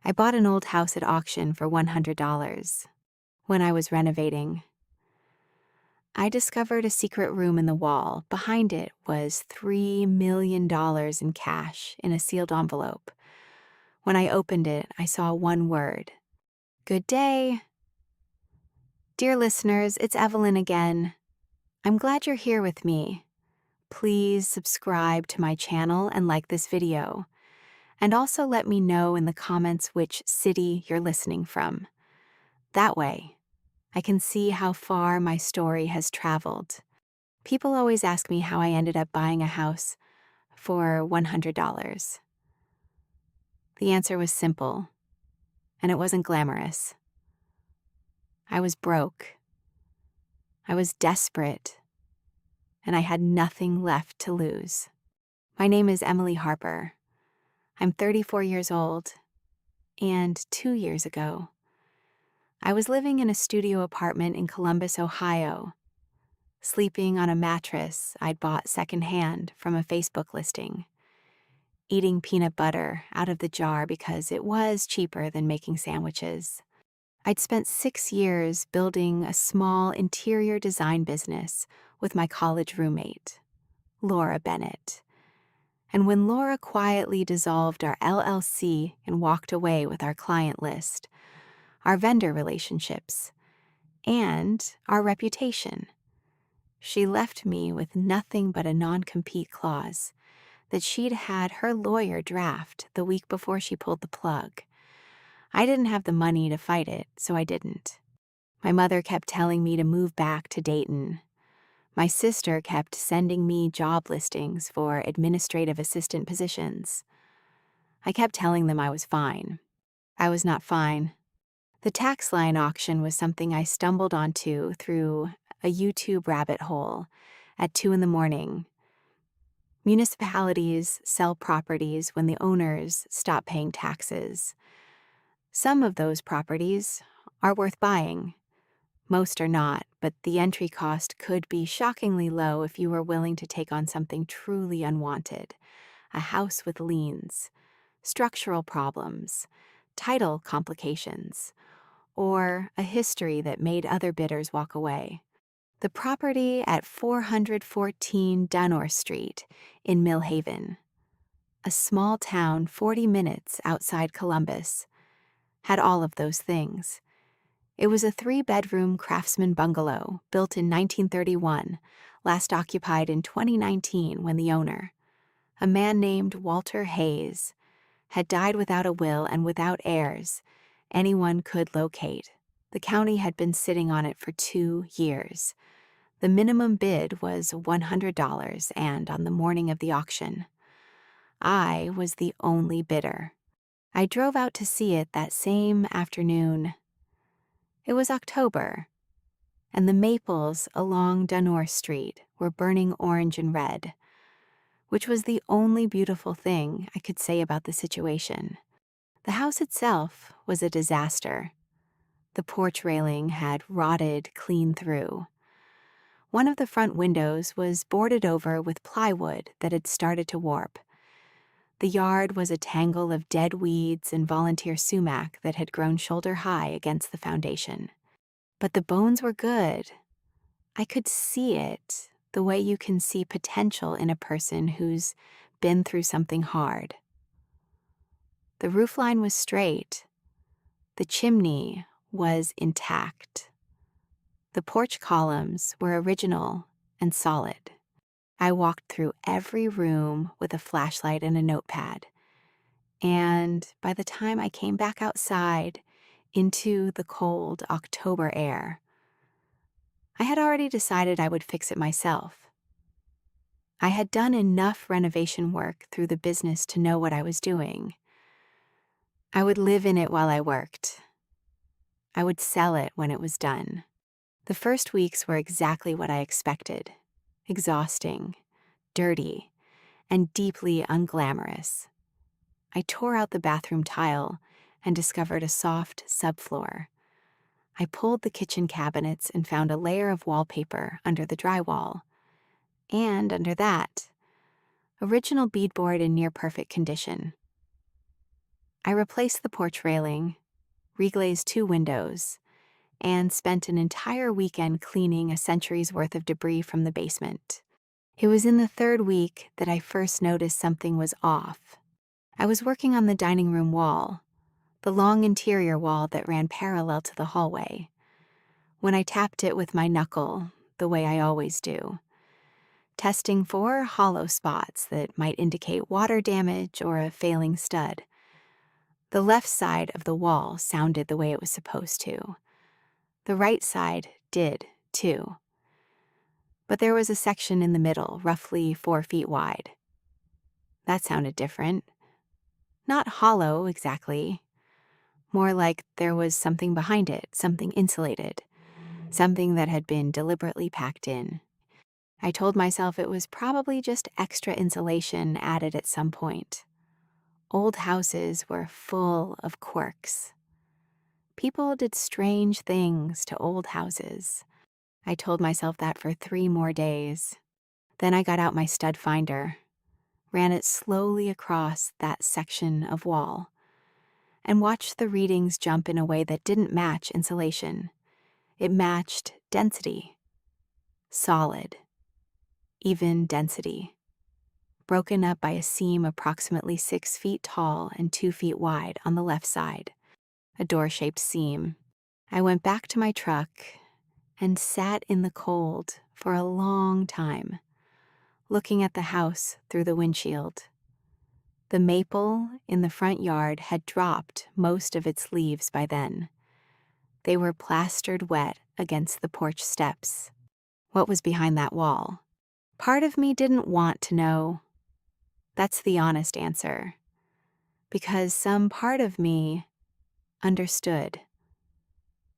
I bought an old house at auction for $100. When I was renovating, I discovered a secret room in the wall. Behind it was $3 million in cash in a sealed envelope. When I opened it, I saw one word: "Good day." Dear listeners, it's Evelyn again. I'm glad you're here with me. Please subscribe to my channel and like this video. And also let me know in the comments which city you're listening from. That way, I can see how far my story has traveled. People always ask me how I ended up buying a house for $100. The answer was simple, and it wasn't glamorous. I was broke. I was desperate, and I had nothing left to lose. My name is Emily Harper. I'm 34 years old, and 2 years ago, I was living in a studio apartment in Columbus, Ohio, sleeping on a mattress I'd bought secondhand from a Facebook listing, eating peanut butter out of the jar because it was cheaper than making sandwiches. I'd spent 6 years building a small interior design business with my college roommate, Laura Bennett. And when Laura quietly dissolved our LLC and walked away with our client list, our vendor relationships, and our reputation, she left me with nothing but a non-compete clause that she'd had her lawyer draft the week before she pulled the plug. I didn't have the money to fight it, so I didn't. My mother kept telling me to move back to Dayton. My sister kept sending me job listings for administrative assistant positions. I kept telling them I was fine. I was not fine. The tax line auction was something I stumbled onto through a YouTube rabbit hole at 2 in the morning. Municipalities sell properties when the owners stop paying taxes. Some of those properties are worth buying. Most are not, but the entry cost could be shockingly low if you were willing to take on something truly unwanted: a house with liens, structural problems, title complications, or a history that made other bidders walk away. The property at 414 Dunor Street in Mill Haven, a small town 40 minutes outside Columbus, had all of those things. It was a 3-bedroom craftsman bungalow built in 1931, last occupied in 2019 when the owner, a man named Walter Hayes, had died without a will and without heirs anyone could locate. The county had been sitting on it for 2 years. The minimum bid was $100, and on the morning of the auction, I was the only bidder. I drove out to see it that same afternoon. It was October, and the maples along Dunor Street were burning orange and red, which was the only beautiful thing I could say about the situation. The house itself was a disaster. The porch railing had rotted clean through. One of the front windows was boarded over with plywood that had started to warp. The yard was a tangle of dead weeds and volunteer sumac that had grown shoulder-high against the foundation. But the bones were good. I could see it, the way you can see potential in a person who's been through something hard. The roofline was straight. The chimney was intact. The porch columns were original and solid. I walked through every room with a flashlight and a notepad, and by the time I came back outside into the cold October air, I had already decided I would fix it myself. I had done enough renovation work through the business to know what I was doing. I would live in it while I worked. I would sell it when it was done. The first weeks were exactly what I expected: exhausting, dirty, and deeply unglamorous. I tore out the bathroom tile and discovered a soft subfloor. I pulled the kitchen cabinets and found a layer of wallpaper under the drywall. And under that, original beadboard in near-perfect condition. I replaced the porch railing, reglazed 2 windows, and spent an entire weekend cleaning a century's worth of debris from the basement. It was in the 3rd week that I first noticed something was off. I was working on the dining room wall, the long interior wall that ran parallel to the hallway, when I tapped it with my knuckle, the way I always do, testing for hollow spots that might indicate water damage or a failing stud. The left side of the wall sounded the way it was supposed to. The right side did, too. But there was a section in the middle, roughly 4 feet wide. That sounded different. Not hollow, exactly. More like there was something behind it, something insulated, something that had been deliberately packed in. I told myself it was probably just extra insulation added at some point. Old houses were full of quirks. People did strange things to old houses. I told myself that for 3 more days. Then I got out my stud finder, ran it slowly across that section of wall, and watched the readings jump in a way that didn't match insulation. It matched density. Solid. Even density. Broken up by a seam approximately 6 feet tall and 2 feet wide on the left side. A door-shaped seam. I went back to my truck and sat in the cold for a long time, looking at the house through the windshield. The maple in the front yard had dropped most of its leaves by then. They were plastered wet against the porch steps. What was behind that wall? Part of me didn't want to know. That's the honest answer. Because some part of me understood.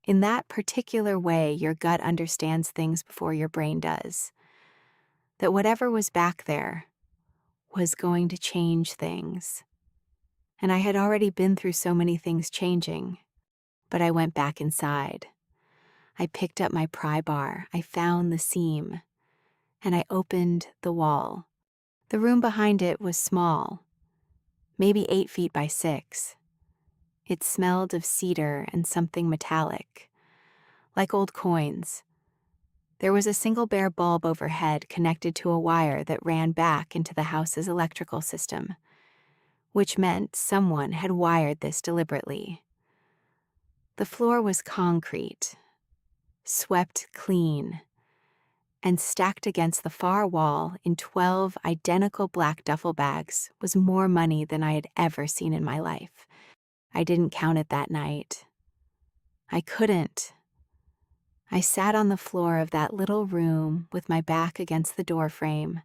In that particular way, your gut understands things before your brain does. That whatever was back there was going to change things. And I had already been through so many things changing, but I went back inside. I picked up my pry bar, I found the seam, and I opened the wall. The room behind it was small, maybe 8 feet by 6. It smelled of cedar and something metallic, like old coins. There was a single bare bulb overhead connected to a wire that ran back into the house's electrical system, which meant someone had wired this deliberately. The floor was concrete, swept clean, and stacked against the far wall in 12 identical black duffel bags was more money than I had ever seen in my life. I didn't count it that night. I couldn't. I sat on the floor of that little room with my back against the door frame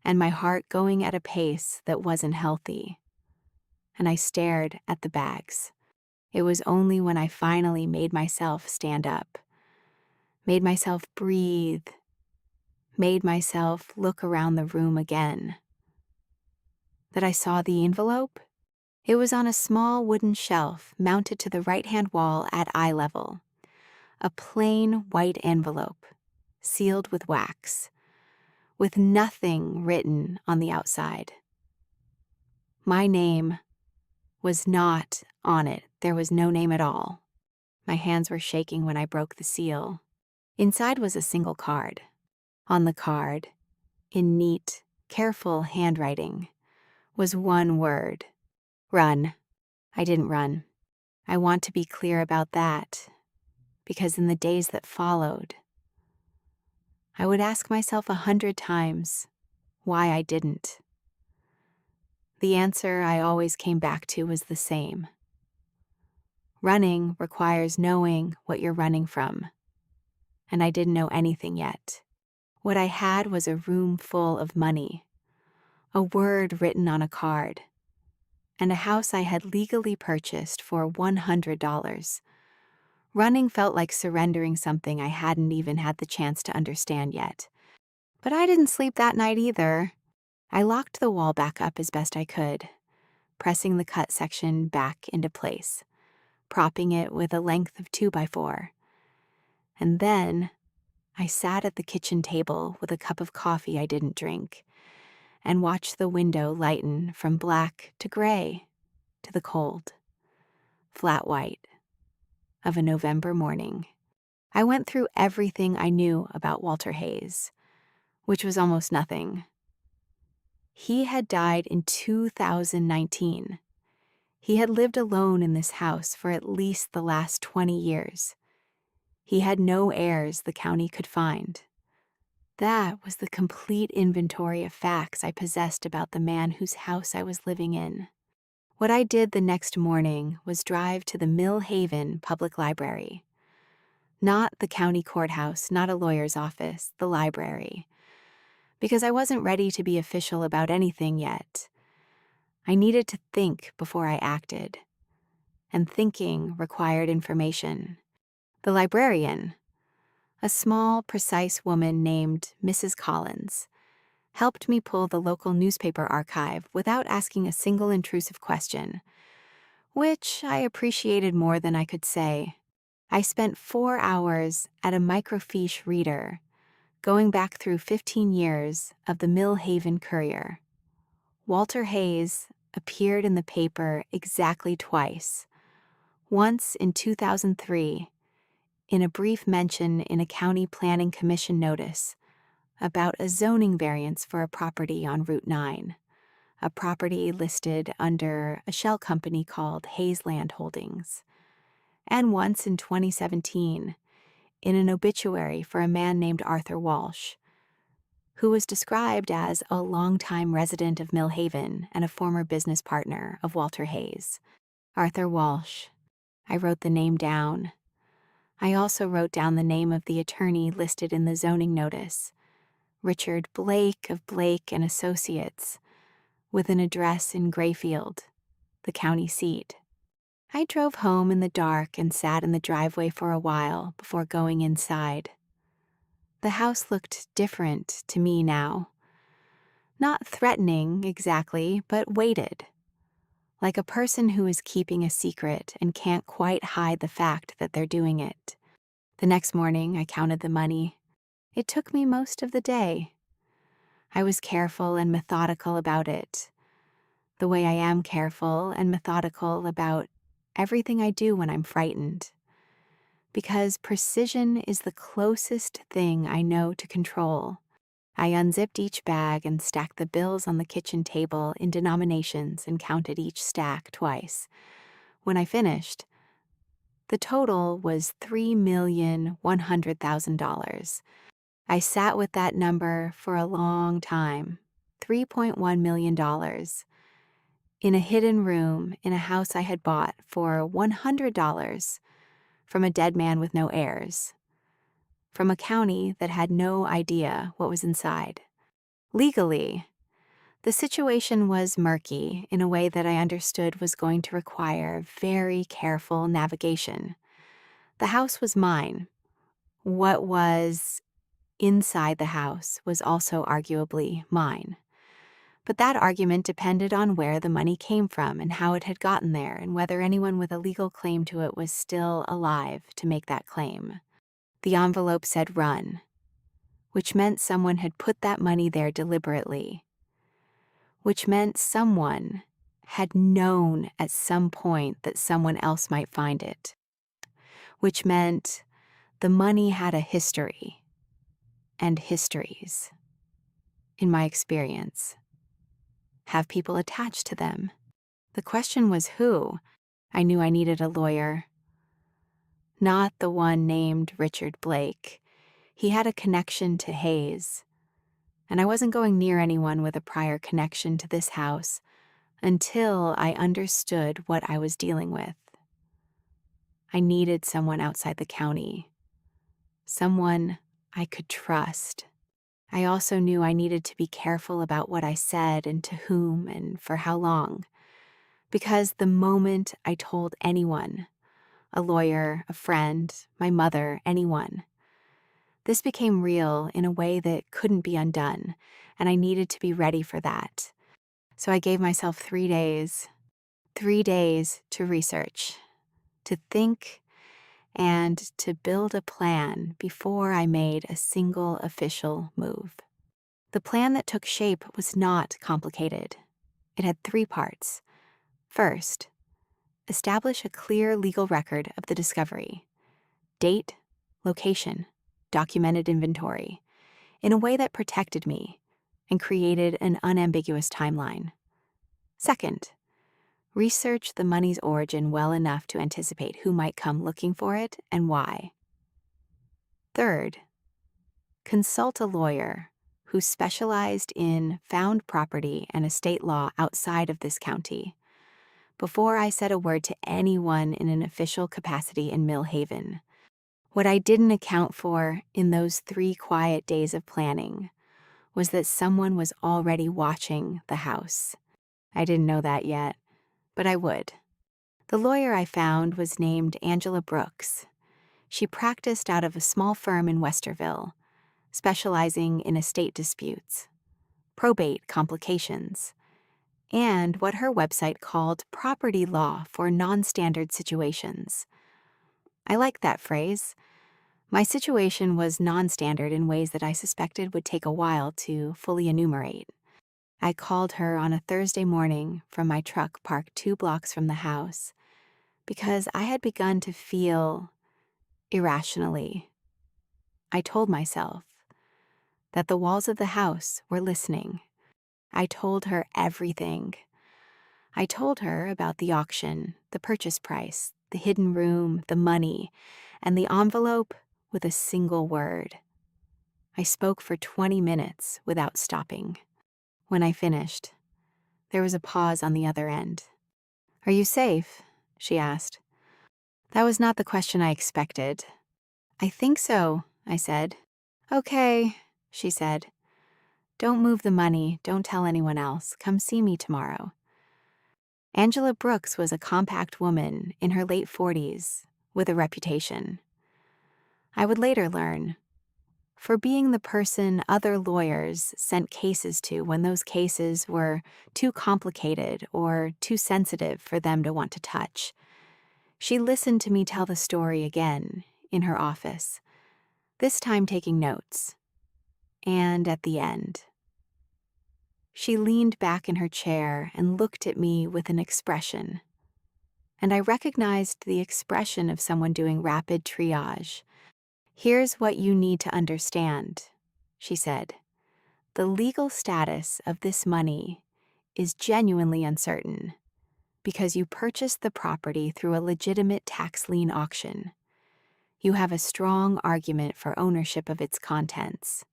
and my heart going at a pace that wasn't healthy. And I stared at the bags. It was only when I finally made myself stand up, made myself breathe, made myself look around the room again, that I saw the envelope. It was on a small wooden shelf mounted to the right-hand wall at eye level. A plain white envelope, sealed with wax, with nothing written on the outside. My name was not on it. There was no name at all. My hands were shaking when I broke the seal. Inside was a single card. On the card, in neat, careful handwriting, was one word: run. I didn't run. I want to be clear about that, because in the days that followed, I would ask myself 100 times why I didn't. The answer I always came back to was the same. Running requires knowing what you're running from, and I didn't know anything yet. What I had was a room full of money, a word written on a card, and a house I had legally purchased for $100. Running felt like surrendering something I hadn't even had the chance to understand yet. But I didn't sleep that night either. I locked the wall back up as best I could, pressing the cut section back into place, propping it with a length of 2x4. And then I sat at the kitchen table with a cup of coffee I didn't drink and watched the window lighten from black to gray to the cold. flat white, of a November morning. I went through everything I knew about Walter Hayes, which was almost nothing. He had died in 2019. He had lived alone in this house for at least the last 20 years. He had no heirs the county could find. That was the complete inventory of facts I possessed about the man whose house I was living in. What I did the next morning was drive to the Mill Haven Public Library. Not the county courthouse, not a lawyer's office, the library. Because I wasn't ready to be official about anything yet. I needed to think before I acted. And thinking required information. The librarian, a small, precise woman named Mrs. Collins, helped me pull the local newspaper archive without asking a single intrusive question, which I appreciated more than I could say. I spent 4 hours at a microfiche reader, going back through 15 years of the Mill Haven Courier. Walter Hayes appeared in the paper exactly twice, once in 2003, in a brief mention in a county planning commission notice about a zoning variance for a property on Route 9, a property listed under a shell company called Hayes Land Holdings, and once in 2017 in an obituary for a man named Arthur Walsh, who was described as a longtime resident of Mill Haven and a former business partner of Walter Hayes. Arthur Walsh. I wrote the name down. I also wrote down the name of the attorney listed in the zoning notice, Richard Blake of Blake and Associates, with an address in Grayfield, the county seat. I drove home in the dark and sat in the driveway for a while before going inside. The house looked different to me now. Not threatening exactly, but weighted. Like a person who is keeping a secret and can't quite hide the fact that they're doing it. The next morning, I counted the money. It took me most of the day. I was careful and methodical about it, the way I am careful and methodical about everything I do when I'm frightened. Because precision is the closest thing I know to control. I unzipped each bag and stacked the bills on the kitchen table in denominations and counted each stack twice. When I finished, the total was $3,100,000. I sat with that number for a long time, $3.1 million, in a hidden room in a house I had bought for $100 from a dead man with no heirs, from a county that had no idea what was inside. Legally, the situation was murky in a way that I understood was going to require very careful navigation. The house was mine. What was inside the house was also arguably mine. But that argument depended on where the money came from and how it had gotten there and whether anyone with a legal claim to it was still alive to make that claim. The envelope said run, which meant someone had put that money there deliberately, which meant someone had known at some point that someone else might find it, which meant the money had a history and histories, in my experience, have people attached to them. The question was who. I knew I needed a lawyer. Not the one named Richard Blake. He had a connection to Hayes, and I wasn't going near anyone with a prior connection to this house until I understood what I was dealing with. I needed someone outside the county, someone I could trust. I also knew I needed to be careful about what I said and to whom and for how long, because the moment I told anyone, a lawyer, a friend, my mother, anyone, this became real in a way that couldn't be undone, and I needed to be ready for that. So I gave myself 3 days to research, to think, and to build a plan before I made a single official move. The plan that took shape was not complicated. It had 3 parts. First, establish a clear legal record of the discovery, date, location, documented inventory, in a way that protected me and created an unambiguous timeline. Second, research the money's origin well enough to anticipate who might come looking for it and why. Third, consult a lawyer who specialized in found property and estate law outside of this county before I said a word to anyone in an official capacity in Mill Haven. What I didn't account for in those 3 quiet days of planning was that someone was already watching the house. I didn't know that yet, but I would. The lawyer I found was named Angela Brooks. She practiced out of a small firm in Westerville, specializing in estate disputes, probate complications, and what her website called property law for non-standard situations. I like that phrase. My situation was non-standard in ways that I suspected would take a while to fully enumerate. I called her on a Thursday morning from my truck parked 2 blocks from the house because I had begun to feel irrationally. I told myself that the walls of the house were listening. I told her everything. I told her about the auction, the purchase price, the hidden room, the money, and the envelope with a single word. I spoke for 20 minutes without stopping. When I finished, there was a pause on the other end. "Are you safe?" she asked. That was not the question I expected. "I think so," I said. "Okay," she said. "Don't move the money. Don't tell anyone else. Come see me tomorrow." Angela Brooks was a compact woman in her late 40s with a reputation. I would later learn for being the person other lawyers sent cases to when those cases were too complicated or too sensitive for them to want to touch. She listened to me tell the story again in her office, this time taking notes. And at the end, she leaned back in her chair and looked at me with an expression. And I recognized the expression of someone doing rapid triage. "Here's what you need to understand," she said. "The legal status of this money is genuinely uncertain because you purchased the property through a legitimate tax lien auction. You have a strong argument for ownership of its contents.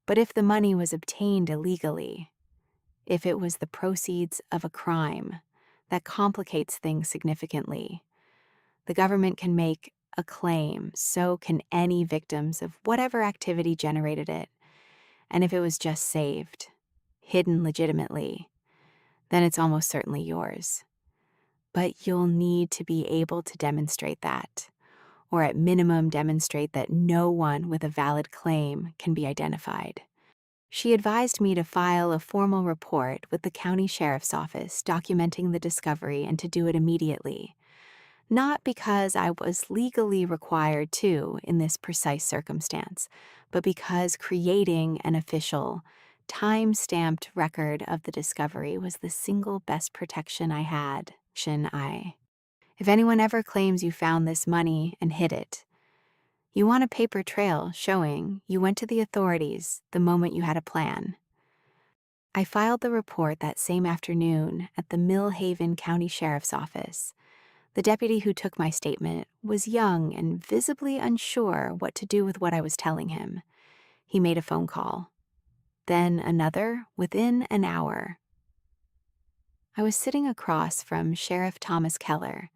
But if the money was obtained illegally, if it was the proceeds of a crime, that complicates things significantly. The government can make a claim, so can any victims of whatever activity generated it. And if it was just saved, hidden legitimately, then it's almost certainly yours. But you'll need to be able to demonstrate that, or at minimum demonstrate that no one with a valid claim can be identified." She advised me to file a formal report with the county sheriff's office documenting the discovery and to do it immediately. Not because I was legally required to in this precise circumstance, but because creating an official, time-stamped record of the discovery was the single best protection I had. If anyone ever claims you found this money and hid it, you want a paper trail showing you went to the authorities the moment you had a plan. I filed the report that same afternoon at the Mill Haven County Sheriff's Office. The deputy who took my statement was young and visibly unsure what to do with what I was telling him. He made a phone call. Then another within an hour. I was sitting across from Sheriff Thomas Keller,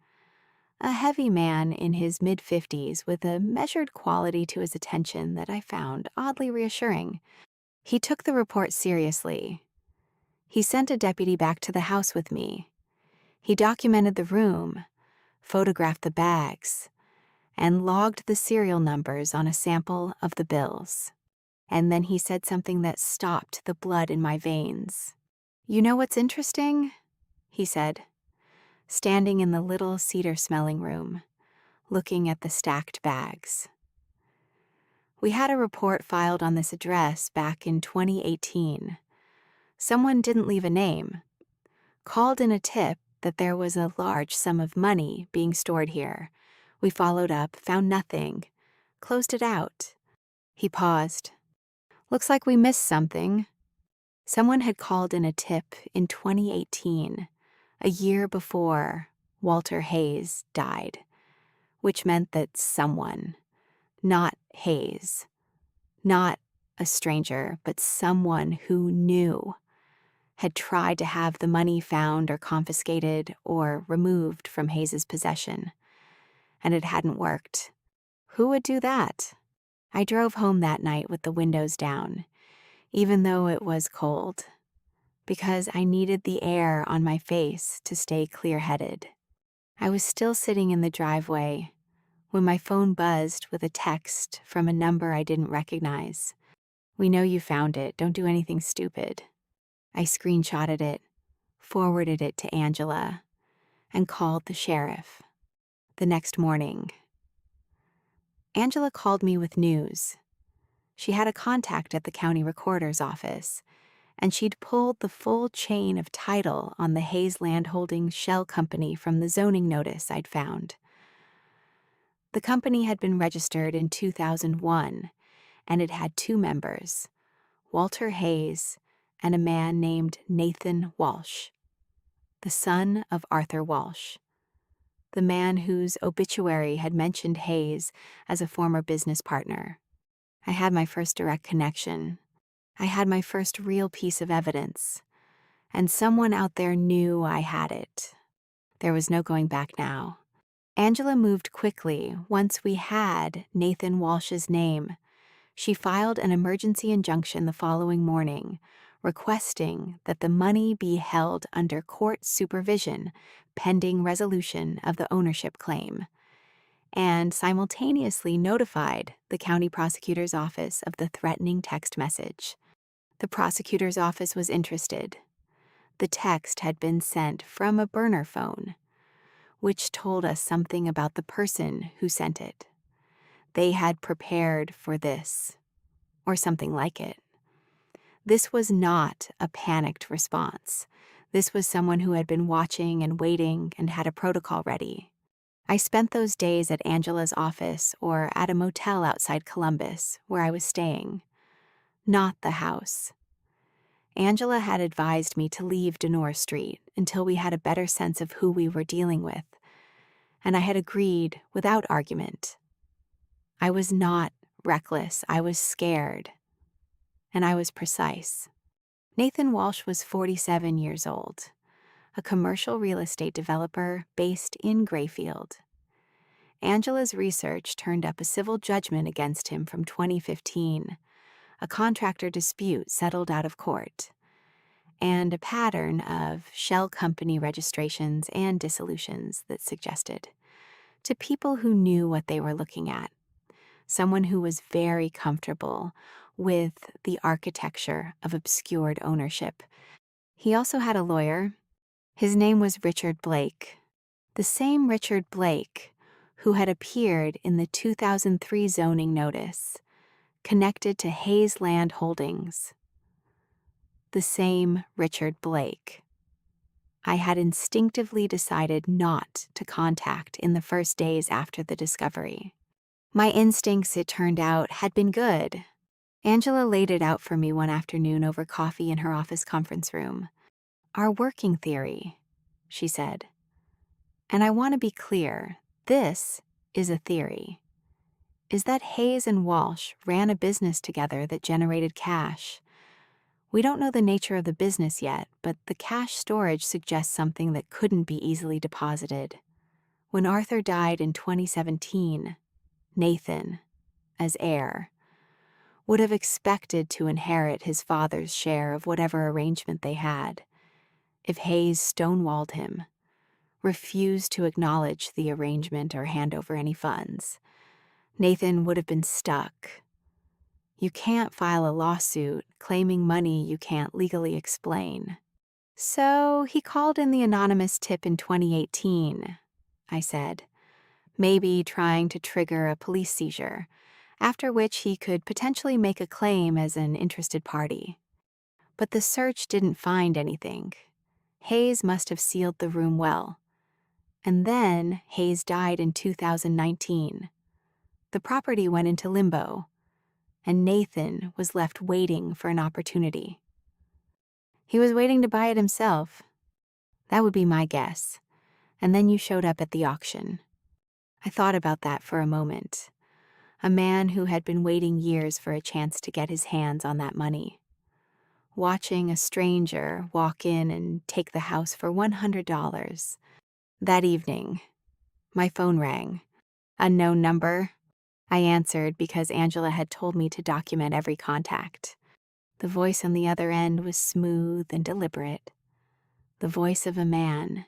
a heavy man in his mid-50s with a measured quality to his attention that I found oddly reassuring. He took the report seriously. He sent a deputy back to the house with me. He documented the room, photographed the bags, and logged the serial numbers on a sample of the bills. And then he said something that stopped the blood in my veins. "You know what's interesting?" he said, standing in the little cedar-smelling room, looking at the stacked bags. "We had a report filed on this address back in 2018. Someone didn't leave a name, called in a tip that there was a large sum of money being stored here. We followed up, found nothing, closed it out. He paused. Looks like we missed something. Someone had called in a tip in 2018, a year before Walter Hayes died, which meant that someone, not Hayes, not a stranger, but someone who knew, had tried to have the money found or confiscated or removed from Hayes's possession, and it hadn't worked. Who would do that? I drove home that night with the windows down, even though it was cold, because I needed the air on my face to stay clear-headed. I was still sitting in the driveway when my phone buzzed with a text from a number I didn't recognize. "We know you found it. Don't do anything stupid." I screenshotted it, forwarded it to Angela, and called the sheriff. The next morning, Angela called me with news. She had a contact at the county recorder's office, and she'd pulled the full chain of title on the Hayes Land Holdings shell company from the zoning notice I'd found. The company had been registered in 2001, and it had 2 members, Walter Hayes and a man named Nathan Walsh, the son of Arthur Walsh, the man whose obituary had mentioned Hayes as a former business partner. I had my first direct connection. I had my first real piece of evidence, and someone out there knew I had it. There was no going back now. Angela moved quickly once we had Nathan Walsh's name. She filed an emergency injunction the following morning, requesting that the money be held under court supervision pending resolution of the ownership claim, and simultaneously notified the county prosecutor's office of the threatening text message. The prosecutor's office was interested. The text had been sent from a burner phone, which told us something about the person who sent it. They had prepared for this, or something like it. This was not a panicked response. This was someone who had been watching and waiting and had a protocol ready. I spent those days at Angela's office or at a motel outside Columbus, where I was staying, not the house. Angela had advised me to leave Denora Street until we had a better sense of who we were dealing with, and I had agreed without argument. I was not reckless, I was scared, and I was precise. Nathan Walsh was 47 years old, a commercial real estate developer based in Grayfield. Angela's research turned up a civil judgment against him from 2015, a contractor dispute settled out of court, and a pattern of shell company registrations and dissolutions that suggested, to people who knew what they were looking at, someone who was very comfortable with the architecture of obscured ownership. He also had a lawyer. His name was Richard Blake, the same Richard Blake who had appeared in the 2003 zoning notice, connected to Hayes Land Holdings. The same Richard Blake I had instinctively decided not to contact in the first days after the discovery. My instincts, it turned out, had been good. Angela laid it out for me one afternoon over coffee in her office conference room. "Our working theory," she said. "And I want to be clear, this is a theory, is that Hayes and Walsh ran a business together that generated cash. We don't know the nature of the business yet, but the cash storage suggests something that couldn't be easily deposited. When Arthur died in 2017, Nathan, as heir, would have expected to inherit his father's share of whatever arrangement they had. If Hayes stonewalled him, refused to acknowledge the arrangement or hand over any funds, Nathan would have been stuck. You can't file a lawsuit claiming money you can't legally explain. So he called in the anonymous tip in 2018, I said, maybe trying to trigger a police seizure, after which he could potentially make a claim as an interested party. But the search didn't find anything. Hayes must have sealed the room well. And then Hayes died in 2019. The property went into limbo, and Nathan was left waiting for an opportunity. He was waiting to buy it himself. That would be my guess. And then you showed up at the auction. I thought about that for a moment. A man who had been waiting years for a chance to get his hands on that money. Watching a stranger walk in and take the house for $100. That evening, my phone rang. Unknown number. I answered because Angela had told me to document every contact. The voice on the other end was smooth and deliberate. The voice of a man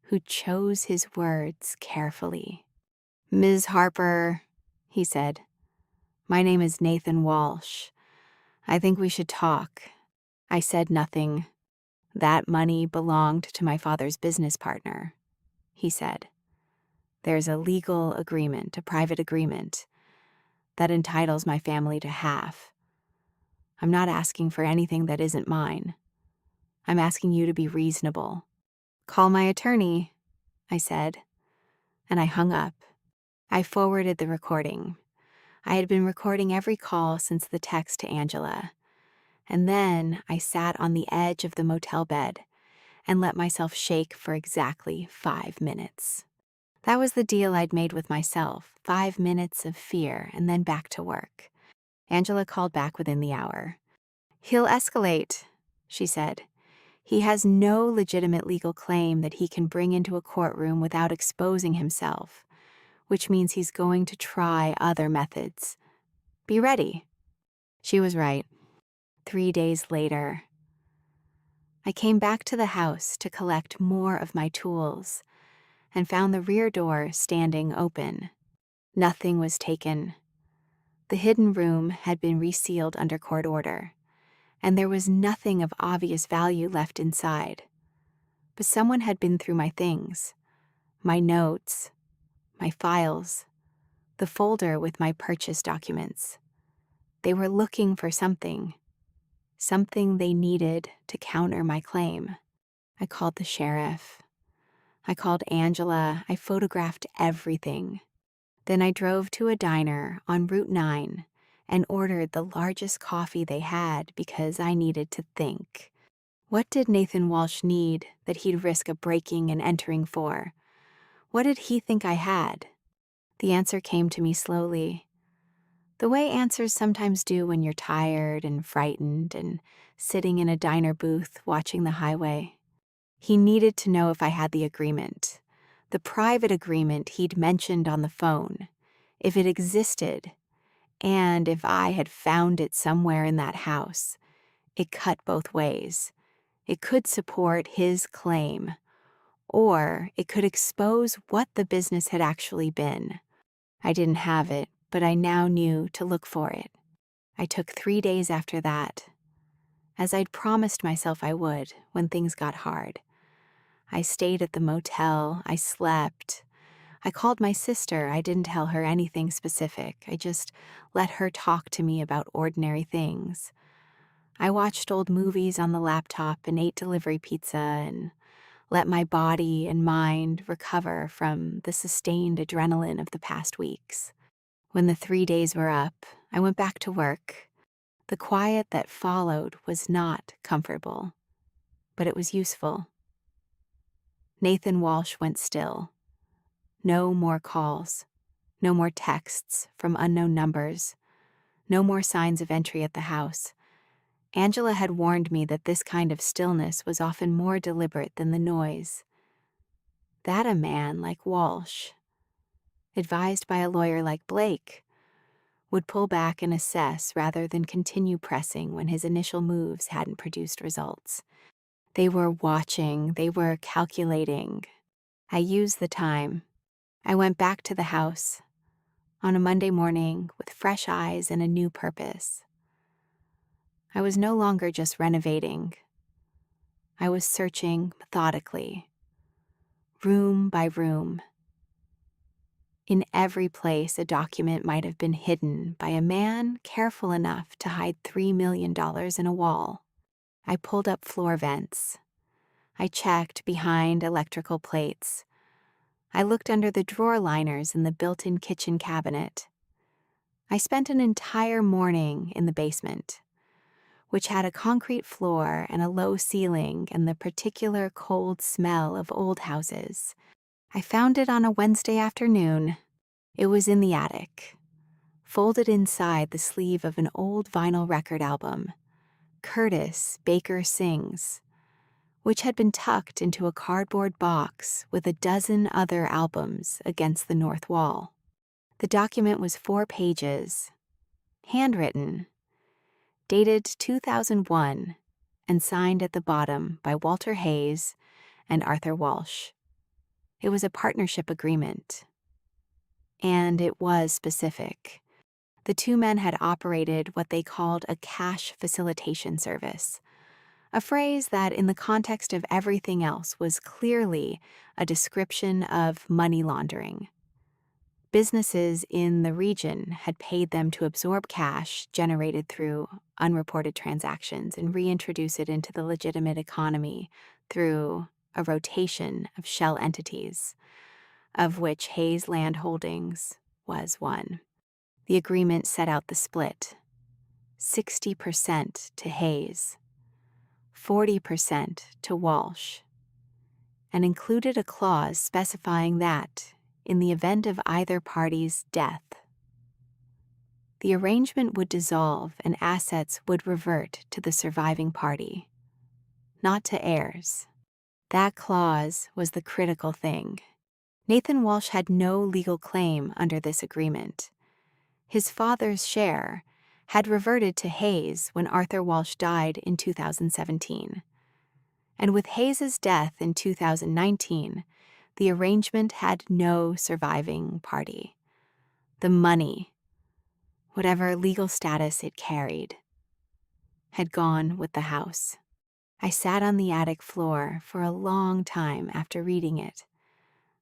who chose his words carefully. "Ms. Harper," he said, "my name is Nathan Walsh. I think we should talk." I said nothing. "That money belonged to my father's business partner," he said. "There's a legal agreement, a private agreement, that entitles my family to half. I'm not asking for anything that isn't mine. I'm asking you to be reasonable." "Call my attorney," I said, and I hung up. I forwarded the recording. I had been recording every call since the text to Angela. And then I sat on the edge of the motel bed and let myself shake for exactly 5 minutes. That was the deal I'd made with myself, 5 minutes of fear and then back to work. Angela called back within the hour. "He'll escalate," she said. "He has no legitimate legal claim that he can bring into a courtroom without exposing himself, which means he's going to try other methods. Be ready." She was right. 3 days later, I came back to the house to collect more of my tools and found the rear door standing open. Nothing was taken. The hidden room had been resealed under court order, and there was nothing of obvious value left inside. But someone had been through my things, my notes, my files, the folder with my purchase documents. They were looking for something they needed to counter my claim. I called the sheriff. I called Angela. I photographed everything. Then I drove to a diner on Route 9 and ordered the largest coffee they had because I needed to think. What did Nathan Walsh need that he'd risk a breaking and entering for? What did he think I had? The answer came to me slowly. The way answers sometimes do when you're tired and frightened and sitting in a diner booth watching the highway. He needed to know if I had the agreement, the private agreement he'd mentioned on the phone, if it existed, and if I had found it somewhere in that house. It cut both ways. It could support his claim, or it could expose what the business had actually been. I didn't have it, but I now knew to look for it. I took 3 days after that, as I'd promised myself I would when things got hard. I stayed at the motel. I slept. I called my sister. I didn't tell her anything specific. I just let her talk to me about ordinary things. I watched old movies on the laptop and ate delivery pizza and let my body and mind recover from the sustained adrenaline of the past weeks. When the 3 days were up, I went back to work. The quiet that followed was not comfortable, but it was useful. Nathan Walsh went still. No more calls. No more texts from unknown numbers. No more signs of entry at the house. Angela had warned me that this kind of stillness was often more deliberate than the noise. That a man like Walsh, advised by a lawyer like Blake, would pull back and assess rather than continue pressing when his initial moves hadn't produced results. They were watching, they were calculating. I used the time. I went back to the house on a Monday morning with fresh eyes and a new purpose. I was no longer just renovating. I was searching methodically, room by room. In every place a document might have been hidden by a man careful enough to hide $3 million in a wall. I pulled up floor vents. I checked behind electrical plates. I looked under the drawer liners in the built-in kitchen cabinet. I spent an entire morning in the basement, which had a concrete floor and a low ceiling and the particular cold smell of old houses. I found it on a Wednesday afternoon. It was in the attic, folded inside the sleeve of an old vinyl record album, Curtis Baker Sings, which had been tucked into a cardboard box with a dozen other albums against the north wall. The document was 4 pages, handwritten, dated 2001, and signed at the bottom by Walter Hayes and Arthur Walsh. It was a partnership agreement. And it was specific. The two men had operated what they called a cash facilitation service, a phrase that in the context of everything else was clearly a description of money laundering. Businesses in the region had paid them to absorb cash generated through unreported transactions and reintroduce it into the legitimate economy through a rotation of shell entities, of which Hayes Land Holdings was one. The agreement set out the split: 60% to Hayes, 40% to Walsh, and included a clause specifying that, in the event of either party's death, the arrangement would dissolve and assets would revert to the surviving party, not to heirs. That clause was the critical thing. Nathan Walsh had no legal claim under this agreement. His father's share had reverted to Hayes when Arthur Walsh died in 2017. And with Hayes's death in 2019, the arrangement had no surviving party. The money, whatever legal status it carried, had gone with the house. I sat on the attic floor for a long time after reading it.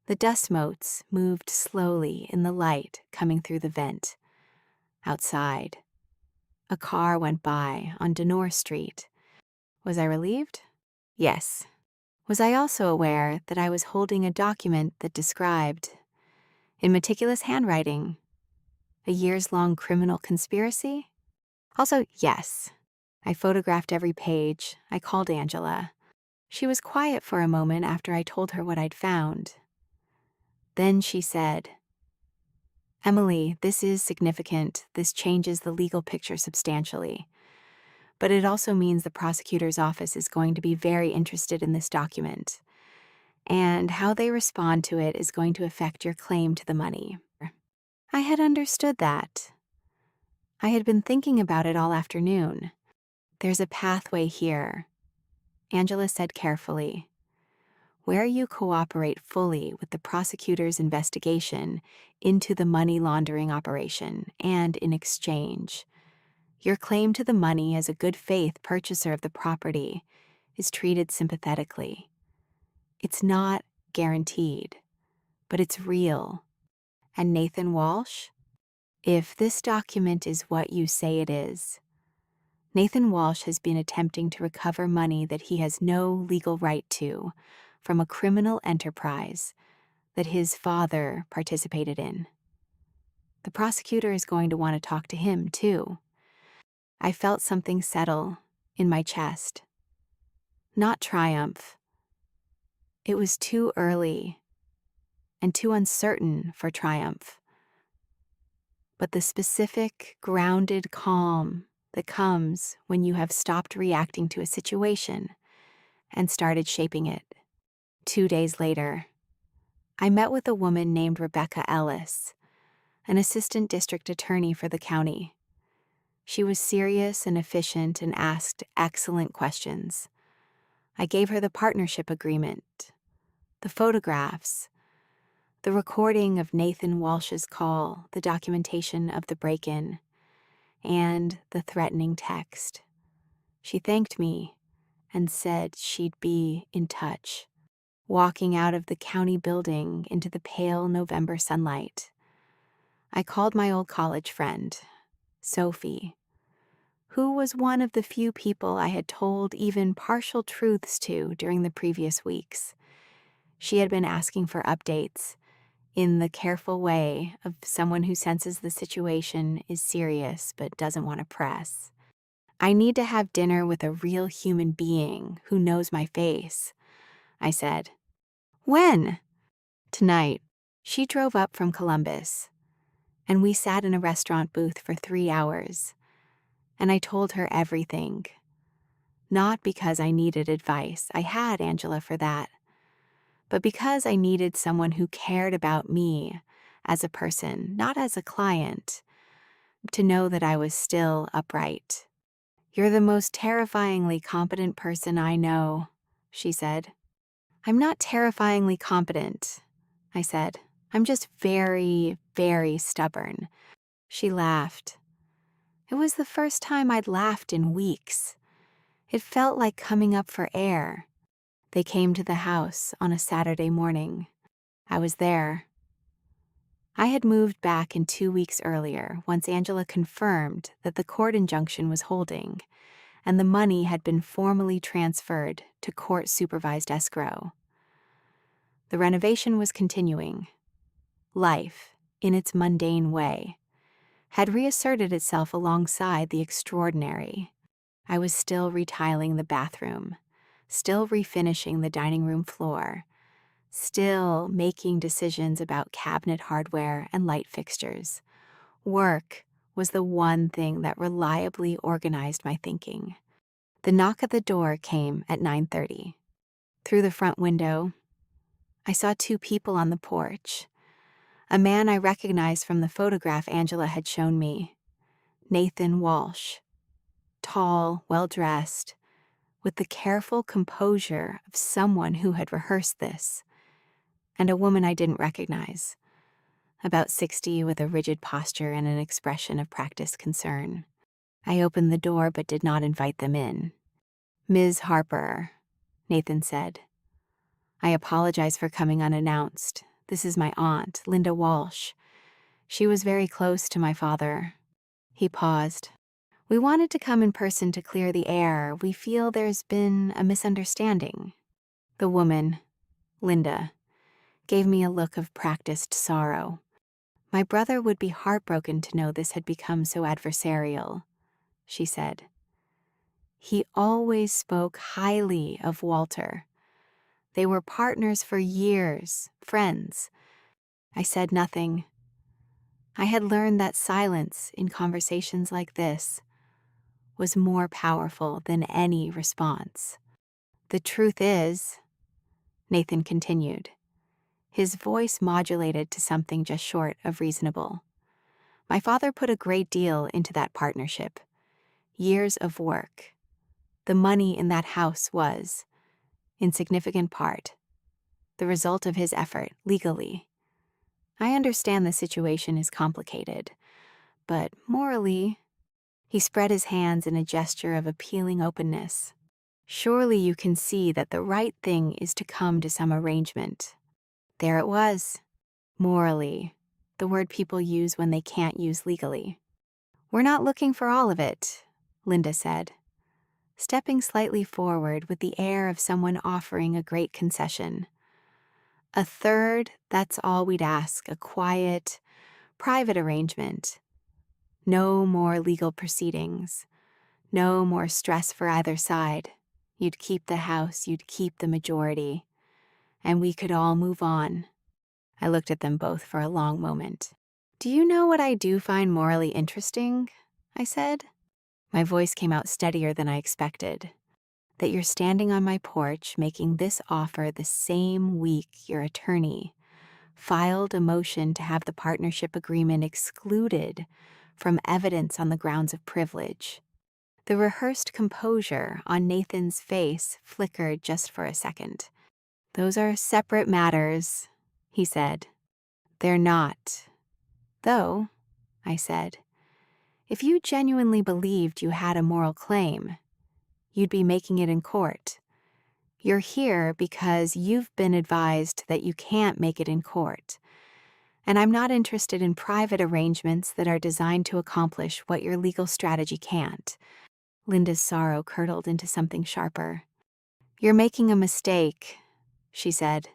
The dust motes moved slowly in the light coming through the vent. Outside, a car went by on Denore Street. Was I relieved? Yes. Was I also aware that I was holding a document that described, in meticulous handwriting, a years-long criminal conspiracy? Also, yes. I photographed every page. I called Angela. She was quiet for a moment after I told her what I'd found. Then she said, "Emily, this is significant. This changes the legal picture substantially. But it also means the prosecutor's office is going to be very interested in this document. And how they respond to it is going to affect your claim to the money." I had understood that. I had been thinking about it all afternoon. "There's a pathway here," Angela said carefully, "where you cooperate fully with the prosecutor's investigation into the money laundering operation, and in exchange, your claim to the money as a good faith purchaser of the property is treated sympathetically. It's not guaranteed, but it's real. And Nathan Walsh, if this document is what you say it is, Nathan Walsh has been attempting to recover money that he has no legal right to from a criminal enterprise that his father participated in. The prosecutor is going to want to talk to him, too." I felt something settle in my chest. Not triumph. It was too early and too uncertain for triumph. But the specific, grounded calm that comes when you have stopped reacting to a situation and started shaping it. 2 days later, I met with a woman named Rebecca Ellis, an assistant district attorney for the county. She was serious and efficient and asked excellent questions. I gave her the partnership agreement, the photographs, the recording of Nathan Walsh's call, the documentation of the break-in, and the threatening text. She thanked me and said she'd be in touch, walking out of the county building into the pale November sunlight. I called my old college friend, Sophie, who was one of the few people I had told even partial truths to during the previous weeks. She had been asking for updates in the careful way of someone who senses the situation is serious but doesn't want to press. "I need to have dinner with a real human being who knows my face," I said. "When?" "Tonight." She drove up from Columbus, and we sat in a restaurant booth for 3 hours, and I told her everything. Not because I needed advice, I had Angela for that, but because I needed someone who cared about me as a person, not as a client, to know that I was still upright. "You're the most terrifyingly competent person I know," she said. "I'm not terrifyingly competent," I said. "I'm just very, very stubborn." She laughed. It was the first time I'd laughed in weeks. It felt like coming up for air. They came to the house on a Saturday morning. I was there. I had moved back in 2 weeks earlier once Angela confirmed that the court injunction was holding and the money had been formally transferred to court-supervised escrow. The renovation was continuing. Life, in its mundane way, had reasserted itself alongside the extraordinary. I was still retiling the bathroom, still refinishing the dining room floor, still making decisions about cabinet hardware and light fixtures. Work was the one thing that reliably organized my thinking. The knock at the door came at 9:30. Through the front window, I saw 2 people on the porch. A man I recognized from the photograph Angela had shown me, Nathan Walsh, tall, well-dressed, with the careful composure of someone who had rehearsed this, and a woman I didn't recognize, about 60 with a rigid posture and an expression of practiced concern. I opened the door but did not invite them in. "Ms. Harper," Nathan said. "I apologize for coming unannounced. This is my aunt, Linda Walsh. She was very close to my father." He paused. "We wanted to come in person to clear the air. We feel there's been a misunderstanding." The woman, Linda, gave me a look of practiced sorrow. "My brother would be heartbroken to know this had become so adversarial," she said. "He always spoke highly of Walter. They were partners for years, friends." I said nothing. I had learned that silence in conversations like this was more powerful than any response. "The truth is," Nathan continued, his voice modulated to something just short of reasonable, "my father put a great deal into that partnership. Years of work. The money in that house was, in significant part, the result of his effort legally. I understand the situation is complicated, but morally," he spread his hands in a gesture of appealing openness, "surely you can see that the right thing is to come to some arrangement." There it was. Morally, the word people use when they can't use legally. "We're not looking for all of it," Linda said, stepping slightly forward with the air of someone offering a great concession. "A third, that's all we'd ask, a quiet, private arrangement. No more legal proceedings. No more stress for either side. You'd keep the house, you'd keep the majority, and we could all move on." I looked at them both for a long moment. "Do you know what I do find morally interesting?" I said. My voice came out steadier than I expected. "That you're standing on my porch making this offer the same week your attorney filed a motion to have the partnership agreement excluded from evidence on the grounds of privilege." The rehearsed composure on Nathan's face flickered just for a second. "Those are separate matters," he said. "They're not. Though," I said, "if you genuinely believed you had a moral claim, you'd be making it in court. You're here because you've been advised that you can't make it in court. And I'm not interested in private arrangements that are designed to accomplish what your legal strategy can't. Linda's sorrow curdled into something sharper. You're making a mistake, she said.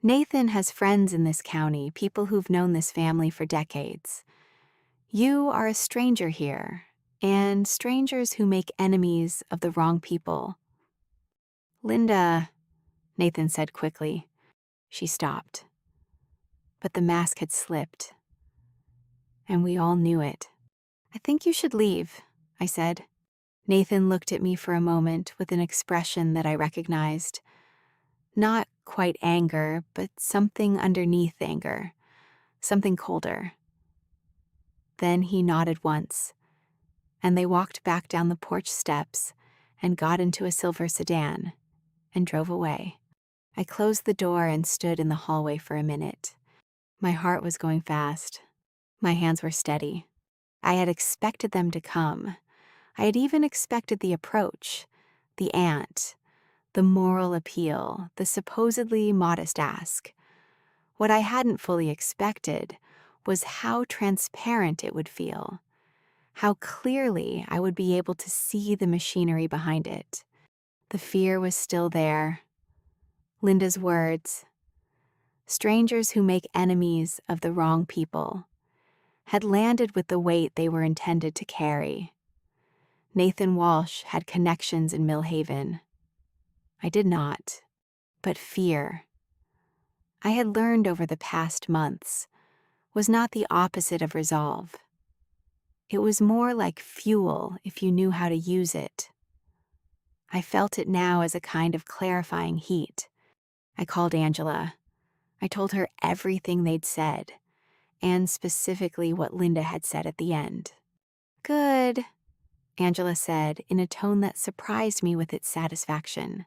Nathan has friends in this county, people who've known this family for decades. You are a stranger here, and strangers who make enemies of the wrong people. Linda, Nathan said quickly. She stopped. But the mask had slipped, and we all knew it. I think you should leave, I said. Nathan looked at me for a moment with an expression that I recognized. Not quite anger, but something underneath anger. Something colder. Then he nodded once, and they walked back down the porch steps and got into a silver sedan and drove away. I closed the door and stood in the hallway for a minute. My heart was going fast. My hands were steady. I had expected them to come. I had even expected the approach, the aunt, the moral appeal, the supposedly modest ask. What I hadn't fully expected was how transparent it would feel, how clearly I would be able to see the machinery behind it. The fear was still there. Linda's words, strangers who make enemies of the wrong people, had landed with the weight they were intended to carry. Nathan Walsh had connections in Millhaven. I did not, but fear, I had learned over the past months, was not the opposite of resolve. It was more like fuel if you knew how to use it. I felt it now as a kind of clarifying heat. I called Angela. I told her everything they'd said, and specifically what Linda had said at the end. Good, Angela said in a tone that surprised me with its satisfaction.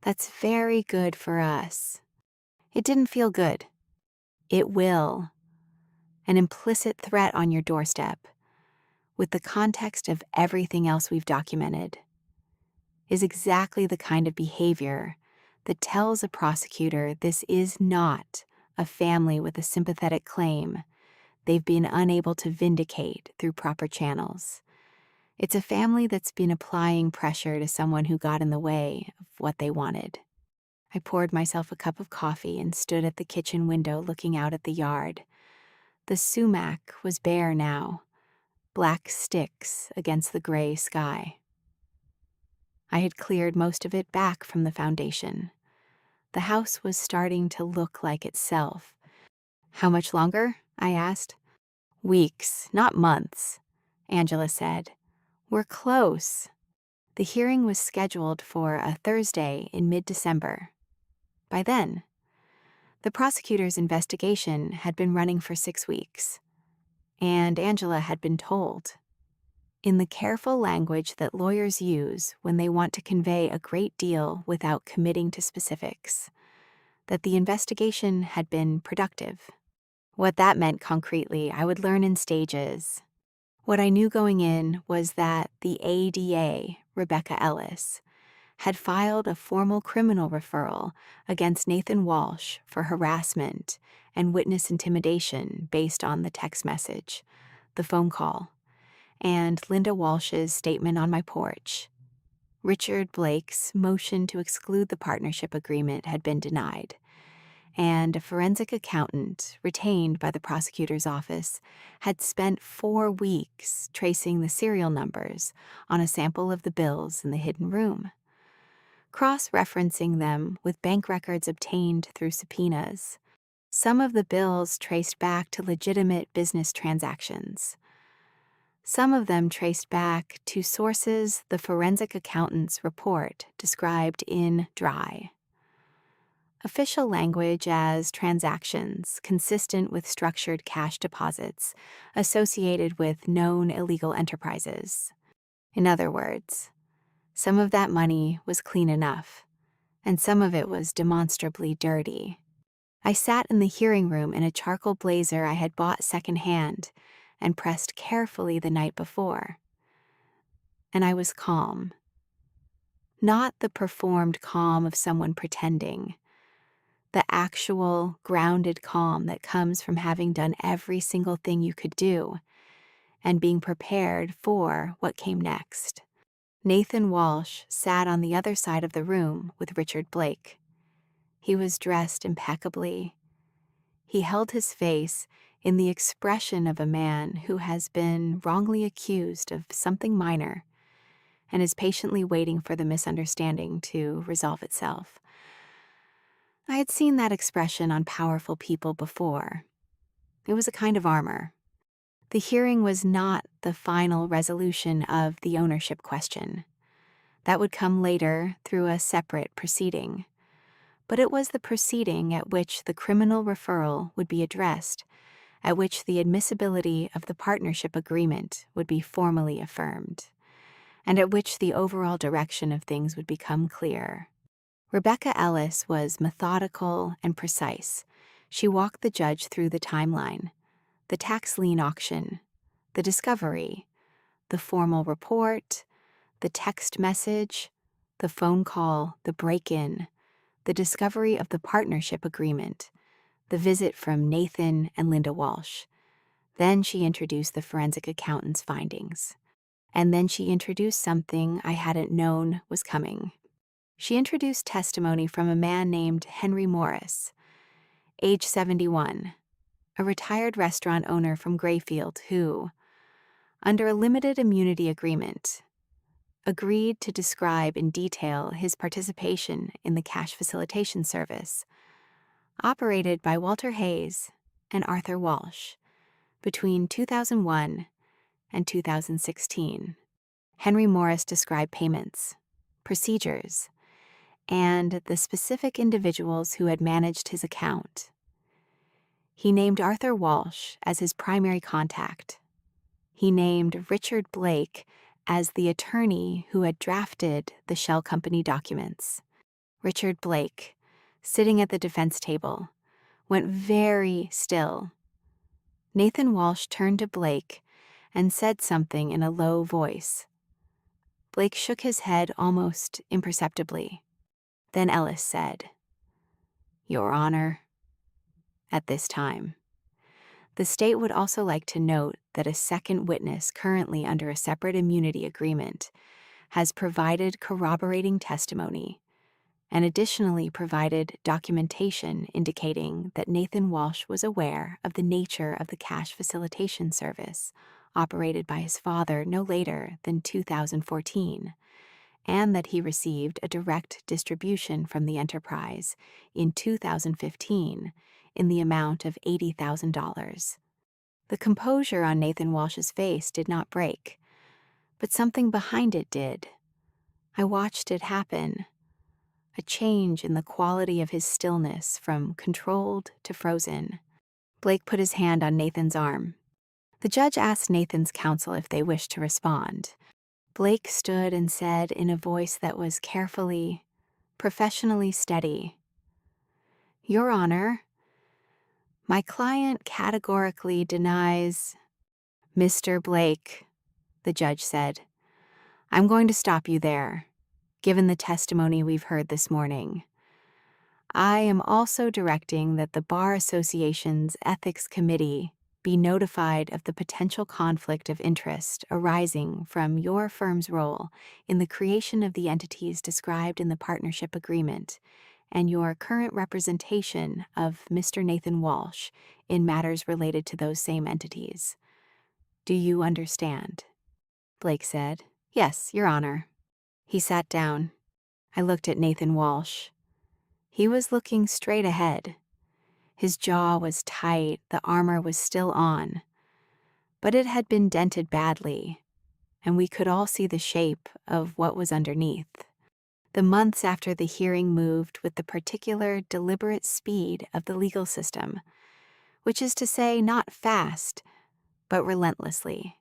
That's very good for us. It didn't feel good. It will. An implicit threat on your doorstep, with the context of everything else we've documented, is exactly the kind of behavior that tells a prosecutor this is not a family with a sympathetic claim they've been unable to vindicate through proper channels. It's a family that's been applying pressure to someone who got in the way of what they wanted. I poured myself a cup of coffee and stood at the kitchen window looking out at the yard. The sumac was bare now, black sticks against the gray sky. I had cleared most of it back from the foundation. The house was starting to look like itself. How much longer? I asked. Weeks, not months, Angela said. We're close. The hearing was scheduled for a Thursday in mid-December. By then, the prosecutor's investigation had been running for 6 weeks, and Angela had been told, in the careful language that lawyers use when they want to convey a great deal without committing to specifics, that the investigation had been productive. What that meant concretely, I would learn in stages. What I knew going in was that the ADA, Rebecca Ellis, had filed a formal criminal referral against Nathan Walsh for harassment and witness intimidation based on the text message, the phone call, and Linda Walsh's statement on my porch. Richard Blake's motion to exclude the partnership agreement had been denied, and a forensic accountant retained by the prosecutor's office had spent 4 weeks tracing the serial numbers on a sample of the bills in the hidden room, cross-referencing them with bank records obtained through subpoenas. Some of the bills traced back to legitimate business transactions. Some of them traced back to sources the forensic accountant's report described in dry. Official language as transactions consistent with structured cash deposits associated with known illegal enterprises. In other words, some of that money was clean enough, and some of it was demonstrably dirty. I sat in the hearing room in a charcoal blazer I had bought secondhand and pressed carefully the night before. And I was calm. Not the performed calm of someone pretending, The actual grounded calm that comes from having done every single thing you could do and being prepared for what came next. Nathan Walsh sat on the other side of the room with Richard Blake. He was dressed impeccably. He held his face in the expression of a man who has been wrongly accused of something minor and is patiently waiting for the misunderstanding to resolve itself. I had seen that expression on powerful people before. It was a kind of armor. The hearing was not the final resolution of the ownership question. That would come later through a separate proceeding. But it was the proceeding at which the criminal referral would be addressed, at which the admissibility of the partnership agreement would be formally affirmed, and at which the overall direction of things would become clear. Rebecca Ellis was methodical and precise. She walked the judge through the timeline, the tax lien auction, the discovery, the formal report, the text message, the phone call, the break-in, the discovery of the partnership agreement, the visit from Nathan and Linda Walsh. Then she introduced the forensic accountant's findings. And then she introduced something I hadn't known was coming. She introduced testimony from a man named Henry Morris, age 71, a retired restaurant owner from Grayfield who, under a limited immunity agreement, agreed to describe in detail his participation in the cash facilitation service, operated by Walter Hayes and Arthur Walsh, between 2001 and 2016. Henry Morris described payments, procedures, and the specific individuals who had managed his account. He named Arthur Walsh as his primary contact. He named Richard Blake as the attorney who had drafted the shell company documents. Richard Blake, sitting at the defense table, went very still. Nathan Walsh turned to Blake and said something in a low voice. Blake shook his head almost imperceptibly. Then Ellis said, "Your Honor," at this time. The state would also like to note that a second witness currently under a separate immunity agreement has provided corroborating testimony and additionally provided documentation indicating that Nathan Walsh was aware of the nature of the cash facilitation service operated by his father no later than 2014, and that he received a direct distribution from the enterprise in 2015 in the amount of $80,000. The composure on Nathan Walsh's face did not break, but something behind it did. I watched it happen. A change in the quality of his stillness from controlled to frozen. Blake put his hand on Nathan's arm. The judge asked Nathan's counsel if they wished to respond. Blake stood and said in a voice that was carefully, professionally steady, "Your Honor, my client categorically denies—" "Mr. Blake," the judge said, "I'm going to stop you there, given the testimony we've heard this morning. I am also directing that the Bar Association's Ethics Committee be notified of the potential conflict of interest arising from your firm's role in the creation of the entities described in the partnership agreement and your current representation of Mr. Nathan Walsh in matters related to those same entities. Do you understand?" Blake said, "Yes, Your Honor." He sat down. I looked at Nathan Walsh. He was looking straight ahead. His jaw was tight, the armor was still on. But it had been dented badly, and we could all see the shape of what was underneath. The months after the hearing moved with the particular deliberate speed of the legal system, which is to say not fast, but relentlessly.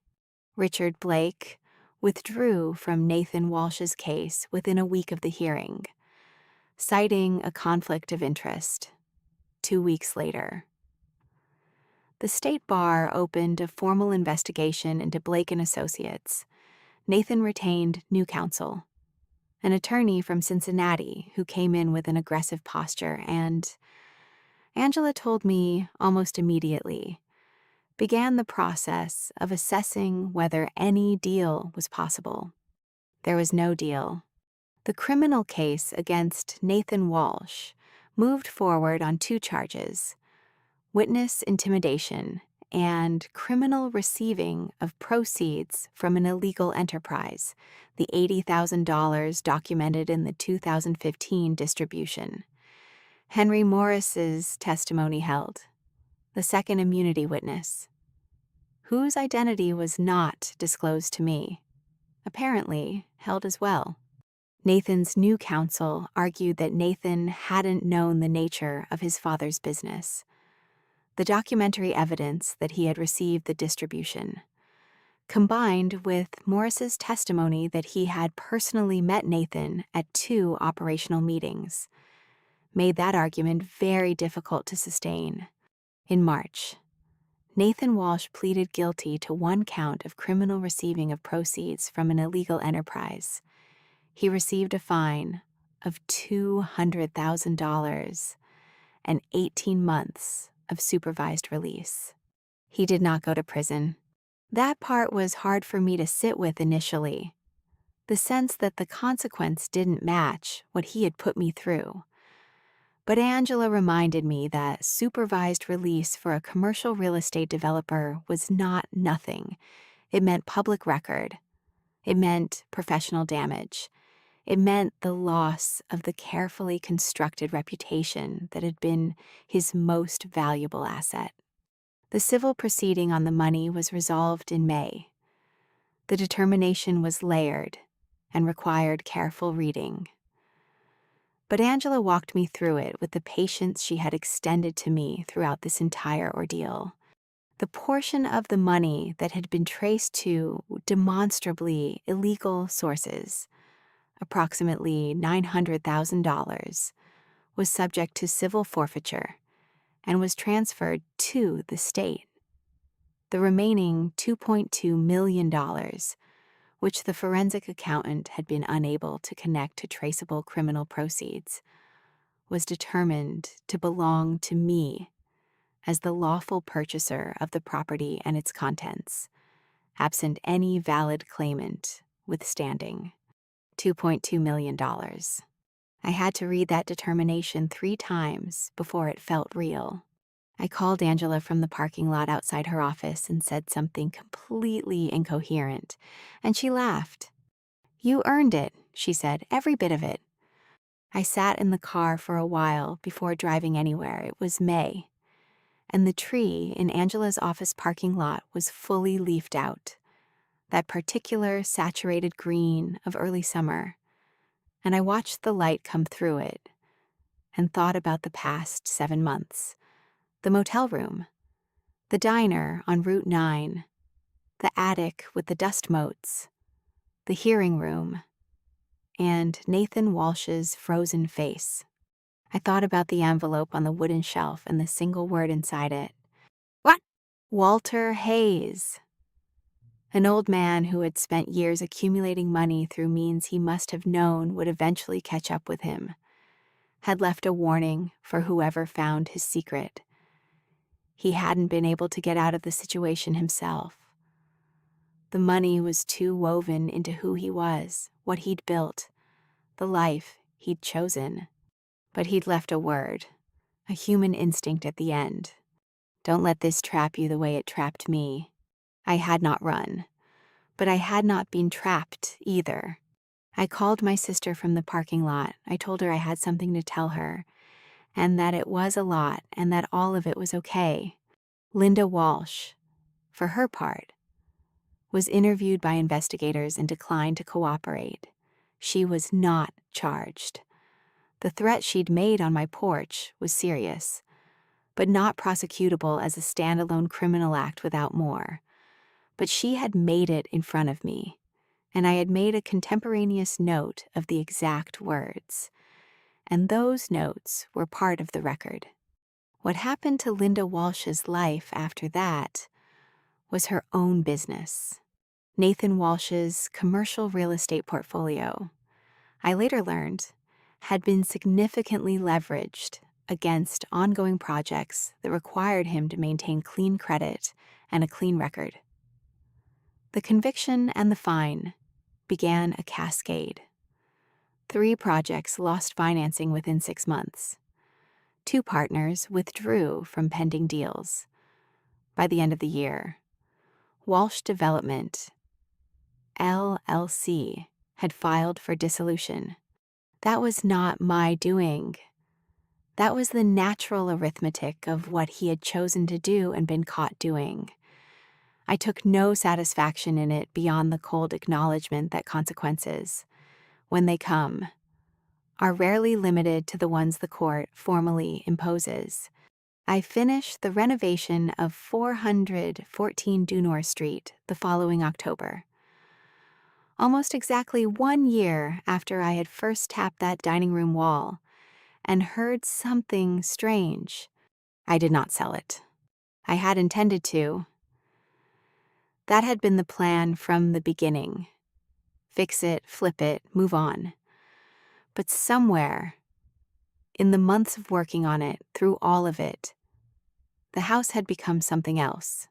Richard Blake withdrew from Nathan Walsh's case within a week of the hearing, citing a conflict of interest. 2 weeks later, the state bar opened a formal investigation into Blake and Associates. Nathan retained new counsel, an attorney from Cincinnati who came in with an aggressive posture and, Angela told me almost immediately, began the process of assessing whether any deal was possible. There was no deal. The criminal case against Nathan Walsh moved forward on 2 charges: witness intimidation and criminal receiving of proceeds from an illegal enterprise, the $80,000 documented in the 2015 distribution. Henry Morris's testimony held, the second immunity witness, whose identity was not disclosed to me, apparently held as well. Nathan's new counsel argued that Nathan hadn't known the nature of his father's business. The documentary evidence that he had received the distribution, combined with Morris's testimony that he had personally met Nathan at 2 operational meetings, made that argument very difficult to sustain. In March, Nathan Walsh pleaded guilty to 1 count of criminal receiving of proceeds from an illegal enterprise. He received a fine of $200,000 and 18 months of supervised release. He did not go to prison. That part was hard for me to sit with initially. The sense that the consequence didn't match what he had put me through. But Angela reminded me that supervised release for a commercial real estate developer was not nothing. It meant public record. It meant professional damage. It meant the loss of the carefully constructed reputation that had been his most valuable asset. The civil proceeding on the money was resolved in May. The determination was layered and required careful reading. But Angela walked me through it with the patience she had extended to me throughout this entire ordeal. The portion of the money that had been traced to demonstrably illegal sources, approximately $900,000, was subject to civil forfeiture and was transferred to the state. The remaining $2.2 million, which the forensic accountant had been unable to connect to traceable criminal proceeds, was determined to belong to me as the lawful purchaser of the property and its contents, absent any valid claimant withstanding. $2.2 million. I had to read that determination 3 times before it felt real. I called Angela from the parking lot outside her office and said something completely incoherent, and she laughed. "You earned it," she said, "every bit of it." I sat in the car for a while before driving anywhere. It was May, and the tree in Angela's office parking lot was fully leafed out, that particular saturated green of early summer, and I watched the light come through it and thought about the past 7 months, the motel room, the diner on Route 9, the attic with the dust motes, the hearing room, and Nathan Walsh's frozen face. I thought about the envelope on the wooden shelf and the single word inside it. What? Walter Hayes. An old man who had spent years accumulating money through means he must have known would eventually catch up with him, had left a warning for whoever found his secret. He hadn't been able to get out of the situation himself. The money was too woven into who he was, what he'd built, the life he'd chosen. But he'd left a word, a human instinct at the end. Don't let this trap you the way it trapped me. I had not run, but I had not been trapped either. I called my sister from the parking lot. I told her I had something to tell her, and that it was a lot, and that all of it was okay. Linda Walsh, for her part, was interviewed by investigators and declined to cooperate. She was not charged. The threat she'd made on my porch was serious, but not prosecutable as a standalone criminal act without more. But she had made it in front of me, and I had made a contemporaneous note of the exact words. And those notes were part of the record. What happened to Linda Walsh's life after that was her own business. Nathan Walsh's commercial real estate portfolio, I later learned, had been significantly leveraged against ongoing projects that required him to maintain clean credit and a clean record. The conviction and the fine began a cascade. 3 projects lost financing within 6 months. 2 partners withdrew from pending deals. By the end of the year, Walsh Development, LLC, had filed for dissolution. That was not my doing. That was the natural arithmetic of what he had chosen to do and been caught doing. I took no satisfaction in it beyond the cold acknowledgement that consequences, when they come, are rarely limited to the ones the court formally imposes. I finished the renovation of 414 Dunor Street the following October. Almost exactly 1 year after I had first tapped that dining room wall and heard something strange. I did not sell it. I had intended to. That had been the plan from the beginning. Fix it, flip it, move on. But somewhere, in the months of working on it, through all of it, the house had become something else.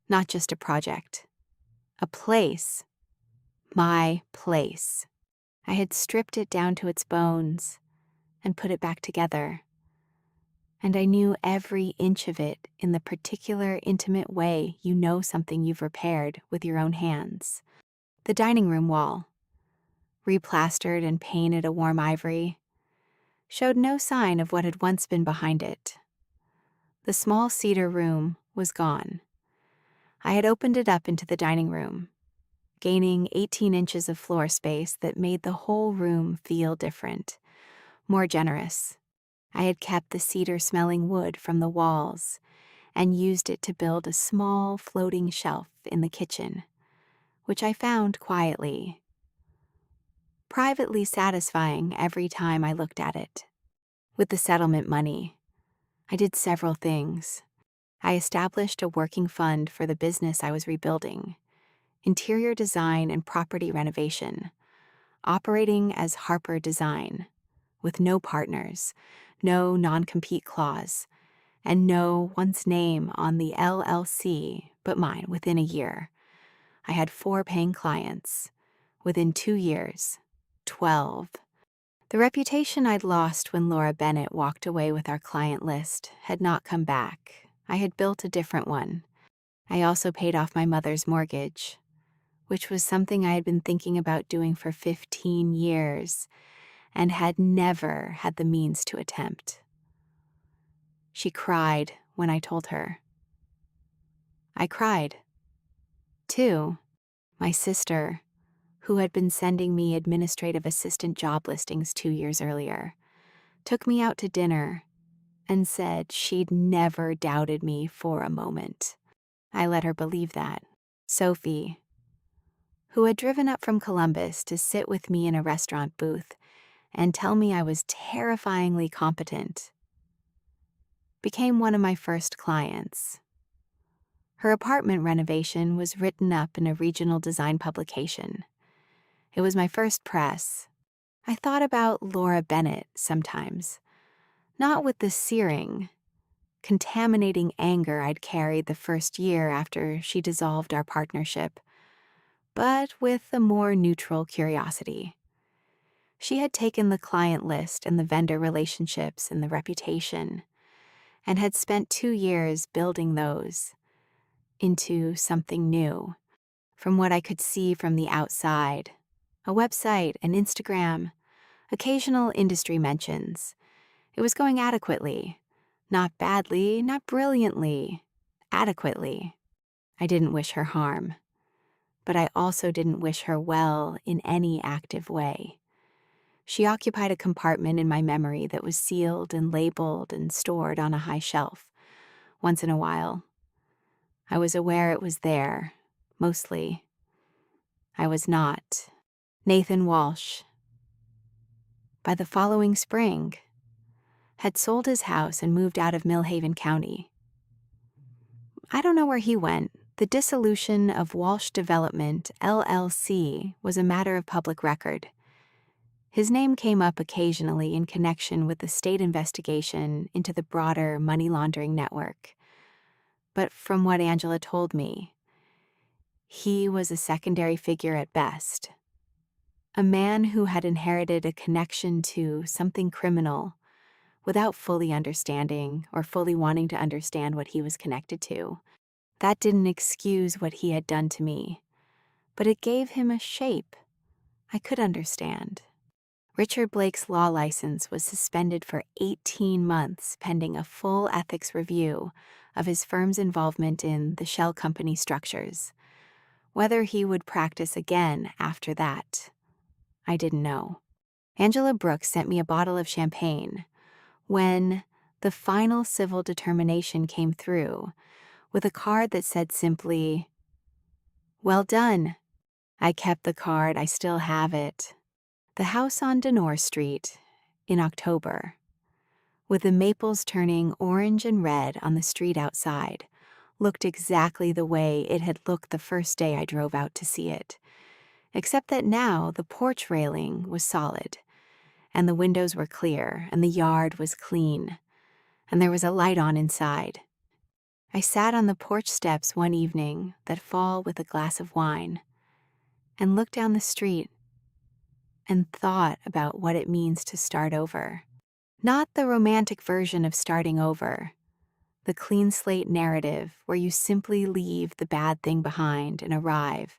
Not just a project. A place. My place. I had stripped it down to its bones and put it back together. And I knew every inch of it in the particular intimate way you know something you've repaired with your own hands. The dining room wall, replastered and painted a warm ivory, showed no sign of what had once been behind it. The small cedar room was gone. I had opened it up into the dining room, gaining 18 inches of floor space that made the whole room feel different, more generous. I had kept the cedar-smelling wood from the walls and used it to build a small floating shelf in the kitchen, which I found quietly, privately satisfying every time I looked at it. With the settlement money, I did several things. I established a working fund for the business I was rebuilding, interior design and property renovation, operating as Harper Design, with no partners, no non-compete clause, and no one's name on the LLC but mine within a year. I had 4 paying clients. Within 2 years, 12. The reputation I'd lost when Laura Bennett walked away with our client list had not come back. I had built a different one. I also paid off my mother's mortgage, which was something I had been thinking about doing for 15 years and had never had the means to attempt. She cried when I told her. I cried, too. My sister, who had been sending me administrative assistant job listings 2 years earlier, took me out to dinner and said she'd never doubted me for a moment. I let her believe that. Sophie, who had driven up from Columbus to sit with me in a restaurant booth and tell me I was terrifyingly competent, became one of my first clients. Her apartment renovation was written up in a regional design publication. It was my first press. I thought about Laura Bennett sometimes, not with the searing, contaminating anger I'd carried the first year after she dissolved our partnership, but with a more neutral curiosity. She had taken the client list and the vendor relationships and the reputation, and had spent 2 years building those into something new, from what I could see from the outside. A website, an Instagram, occasional industry mentions. It was going adequately. Not badly, not brilliantly. Adequately. I didn't wish her harm, but I also didn't wish her well in any active way. She occupied a compartment in my memory that was sealed and labeled and stored on a high shelf. Once in a while, I was aware it was there, mostly. I was not. Nathan Walsh, by the following spring, had sold his house and moved out of Millhaven County. I don't know where he went. The dissolution of Walsh Development, LLC, was a matter of public record. His name came up occasionally in connection with the state investigation into the broader money laundering network. But from what Angela told me, he was a secondary figure at best. A man who had inherited a connection to something criminal without fully understanding or fully wanting to understand what he was connected to. That didn't excuse what he had done to me, but it gave him a shape I could understand. Richard Blake's law license was suspended for 18 months pending a full ethics review of his firm's involvement in the shell company structures. Whether he would practice again after that, I didn't know. Angela Brooks sent me a bottle of champagne when the final civil determination came through with a card that said simply, "Well done." I kept the card, I still have it. The house on Denore Street, in October, with the maples turning orange and red on the street outside, looked exactly the way it had looked the first day I drove out to see it, except that now the porch railing was solid, and the windows were clear, and the yard was clean, and there was a light on inside. I sat on the porch steps one evening that fall with a glass of wine, and looked down the street and thought about what it means to start over. Not the romantic version of starting over, the clean slate narrative where you simply leave the bad thing behind and arrive,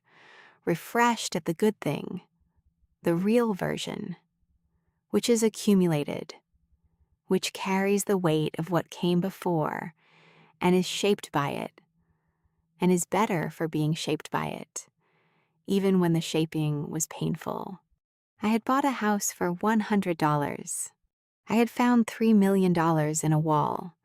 refreshed at the good thing, the real version, which is accumulated, which carries the weight of what came before and is shaped by it, and is better for being shaped by it, even when the shaping was painful. I had bought a house for $100. I had found $3 million in a wall.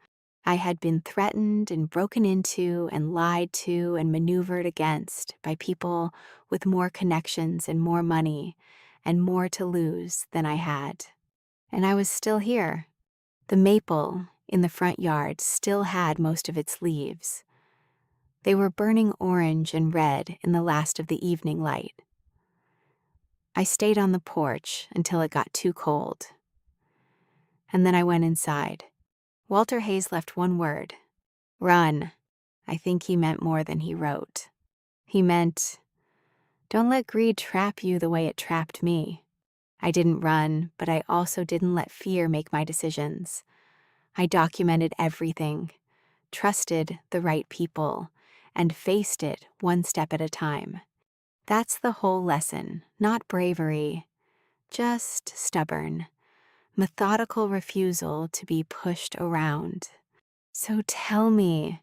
I had been threatened and broken into and lied to and maneuvered against by people with more connections and more money and more to lose than I had. And I was still here. The maple in the front yard still had most of its leaves. They were burning orange and red in the last of the evening light. I stayed on the porch until it got too cold. And then I went inside. Walter Hayes left one word: run. I think he meant more than he wrote. He meant, don't let greed trap you the way it trapped me. I didn't run, but I also didn't let fear make my decisions. I documented everything, trusted the right people, and faced it one step at a time. That's the whole lesson, not bravery, just stubborn, methodical refusal to be pushed around. So tell me,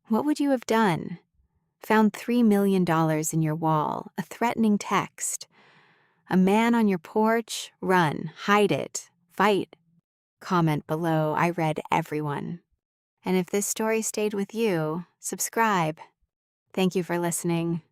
what would you have done? Found $3 million in your wall, a threatening text. A man on your porch? Run, hide it, fight. Comment below, I read everyone. And if this story stayed with you, subscribe. Thank you for listening.